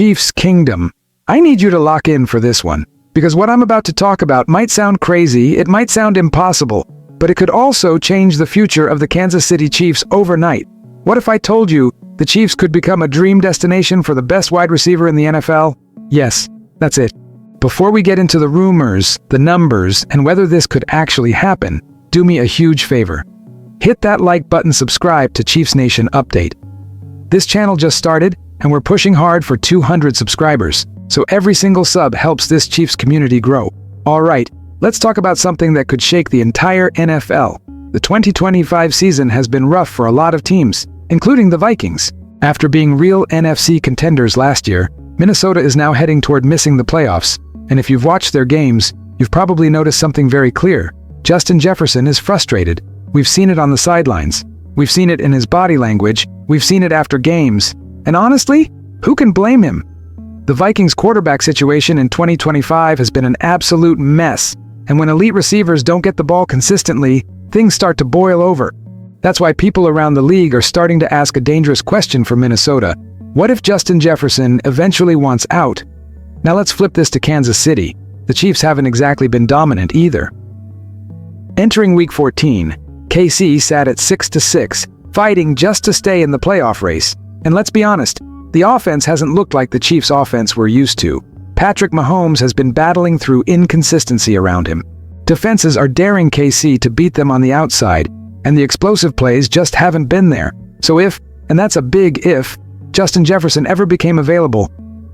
Chiefs Kingdom. I need you to lock in for this one, because what I'm about to talk about might sound crazy, it might sound impossible, but it could also change the future of the Kansas City Chiefs overnight. What if I told you the Chiefs could become a dream destination for the best wide receiver in the NFL? Yes, that's it. Before we get into the rumors, the numbers, and whether this could actually happen, do me a huge favor. Hit that like button, subscribe to Chiefs Nation Update. This channel just started, and we're pushing hard for 200 subscribers, so every single sub helps this Chiefs community grow. Alright, let's talk about something that could shake the entire NFL. The 2025 season has been rough for a lot of teams, including the Vikings. After being real NFC contenders last year, Minnesota is now heading toward missing the playoffs, and if you've watched their games, you've probably noticed something very clear. Justin Jefferson is frustrated. We've seen it on the sidelines. We've seen it in his body language. We've seen it after games. And honestly, who can blame him? The Vikings' quarterback situation in 2025 has been an absolute mess, and when elite receivers don't get the ball consistently, things start to boil over. That's why people around the league are starting to ask a dangerous question for Minnesota. What if Justin Jefferson eventually wants out? Now let's flip this to Kansas City. The Chiefs haven't exactly been dominant either. Entering Week 14, KC sat at 6-6, fighting just to stay in the playoff race. And let's be honest, the offense hasn't looked like the Chiefs' offense we're used to. Patrick Mahomes has been battling through inconsistency around him. Defenses are daring KC to beat them on the outside, and the explosive plays just haven't been there. So if, and that's a big if, Justin Jefferson ever became available,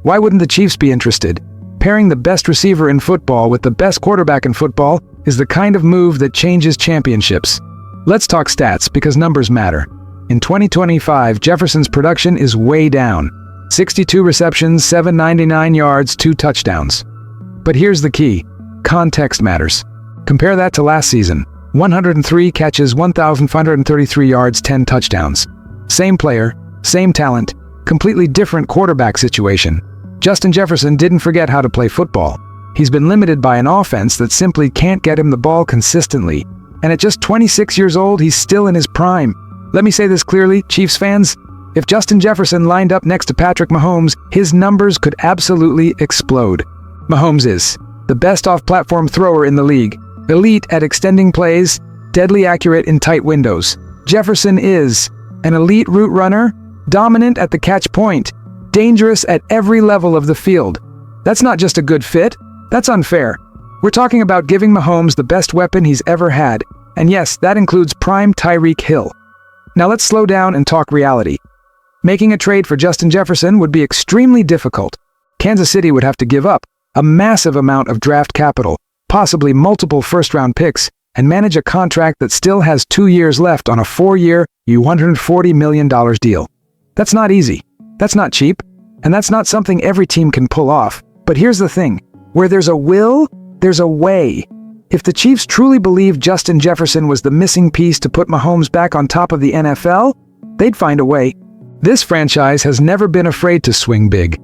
why wouldn't the Chiefs be interested? Pairing the best receiver in football with the best quarterback in football is the kind of move that changes championships. Let's talk stats, because numbers matter. In 2025, Jefferson's production is way down. 62 receptions, 799 yards, 2 touchdowns. But here's the key. Context matters. Compare that to last season. 103 catches, 1,533 yards, 10 touchdowns. Same player, same talent, completely different quarterback situation. Justin Jefferson didn't forget how to play football. He's been limited by an offense that simply can't get him the ball consistently. And at just 26 years old, he's still in his prime. Let me say this clearly, Chiefs fans. If Justin Jefferson lined up next to Patrick Mahomes, his numbers could absolutely explode. Mahomes is the best off-platform thrower in the league, elite at extending plays, deadly accurate in tight windows. Jefferson is an elite route runner, dominant at the catch point, dangerous at every level of the field. That's not just a good fit, that's unfair. We're talking about giving Mahomes the best weapon he's ever had, and yes, that includes prime Tyreek Hill. Now let's slow down and talk reality. Making a trade for Justin Jefferson would be extremely difficult. Kansas City would have to give up a massive amount of draft capital, possibly multiple first-round picks, and manage a contract that still has 2 years left on a 4-year, $140 million deal. That's not easy. That's not cheap. And that's not something every team can pull off. But here's the thing. Where there's a will, there's a way. If the Chiefs truly believed Justin Jefferson was the missing piece to put Mahomes back on top of the NFL, they'd find a way. This franchise has never been afraid to swing big.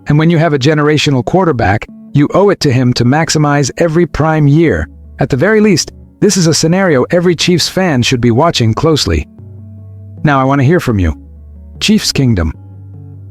And when you have a generational quarterback, you owe it to him to maximize every prime year. At the very least, this is a scenario every Chiefs fan should be watching closely. Now I want to hear from you. Chiefs Kingdom.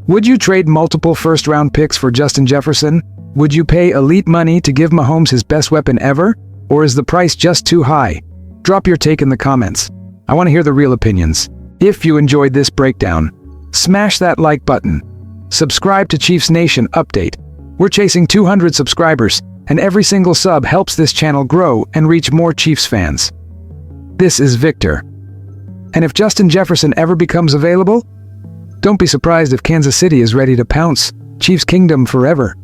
Would you trade multiple first-round picks for Justin Jefferson? Would you pay elite money to give Mahomes his best weapon ever? Or is the price just too high? Drop your take in the comments. I want to hear the real opinions. If you enjoyed this breakdown, smash that like button. Subscribe to Chiefs Nation Update. We're chasing 200 subscribers, and every single sub helps this channel grow and reach more Chiefs fans. This is Victor. And if Justin Jefferson ever becomes available, don't be surprised if Kansas City is ready to pounce. Chiefs Kingdom forever.